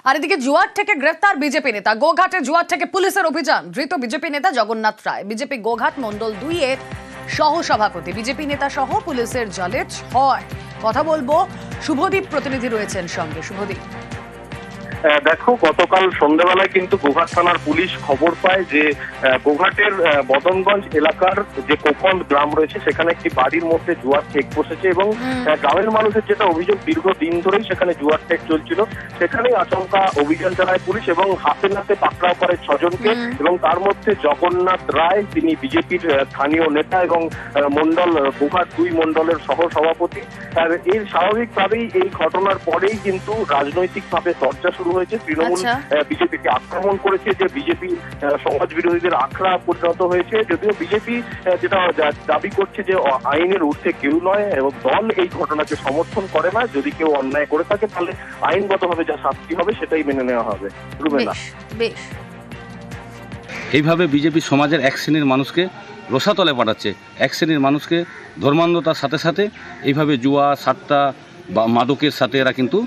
আর এদিকে জুয়ার থেকে গ্রেফতার বিজেপি নেতা। গোঘাটে জুয়ার থেকে পুলিশের অভিযান। ধৃত বিজেপি নেতা জগন্নাথ রায়, বিজেপি গোঘাট মন্ডল 2 এর সহসভাপতি। বিজেপি নেতা সহ পুলিশের জালে 6। কথা বলবো, শুভদীপ প্রতিনিধি রয়েছেন সঙ্গে। শুভদীপ, দেখো, গতকাল সন্ধ্যাবেলায় কিন্তু গোঘাট থানার পুলিশ খবর পায় যে গোঘাটের বদনগঞ্জ এলাকার যে কোকন গ্রাম রয়েছে সেখানে একটি বাড়ির মধ্যে জুয়ার ঠেক বসেছে এবং গ্রামের মানুষের যেটা অভিযোগ, দীর্ঘদিন ধরেই সেখানে জুয়ার ঠেক চলছিল। সেখানেই আচমকা অভিযান চালায় পুলিশ এবং হাতে নাতে পাকড়াও করে 6 জনকে, এবং তার মধ্যে জগন্নাথ রায়, তিনি বিজেপির স্থানীয় নেতা এবং মন্ডল গোঘাট 2 মন্ডলের সহ সভাপতি। আর এর স্বাভাবিকভাবেই এই ঘটনার পরেই কিন্তু রাজনৈতিকভাবে চর্চা শুরু হয়েছে। তৃণমূল বিজেপিকে আক্রমণ করেছে, যে বিজেপি সমাজ বিরোধীদের আখড়া পরিণত হয়েছে। যদিও বিজেপি যেটা দাবি করছে যে আইনের ঊর্ধ্বে কেউ নয় এবং দল এই ঘটনাকে সমর্থন করে না। যদি কেউ অন্যায় করে থাকে তাহলে আইনগতভাবে যা শাস্তি হবে সেটাই মেনে নেওয়া হবে। এইভাবে বিজেপি সমাজের এক শ্রেণীর মানুষকে রসাতলে পাঠাচ্ছে, এক শ্রেণীর মানুষকে ধর্মান্ধতার সাথে সাথে এইভাবে জুয়া, সাট্টা বা মাদকের সাথে এরা কিন্তু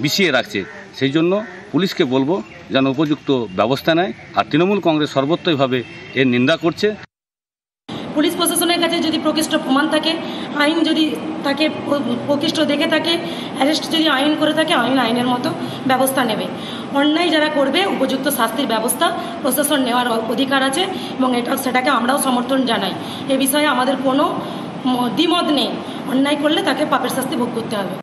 মিশিয়ে রাখছে। সেই জন্য পুলিশকে বলবো যেন উপযুক্ত ব্যবস্থা নেয়। আর তৃণমূল কংগ্রেস সর্বত্রভাবে এর নিন্দা করছে। পুলিশ প্রশাসনের কাছে যদি প্রকৃষ্ট প্রমাণ থাকে, আইন যদি তাকে প্রকৃষ্ট দেখে থাকে, অ্যারেস্ট যদি আইন করে থাকে, আইনের মতো ব্যবস্থা নেবে। অন্যায় যারা করবে উপযুক্ত শাস্তির ব্যবস্থা প্রশাসন নেওয়ার অধিকার আছে এবং সেটাকে আমরাও সমর্থন জানাই। এ বিষয়ে আমাদের কোনো দ্বিমত নেই। অন্যায় করলে তাকে পাপের শাস্তি ভোগ করতে হবে।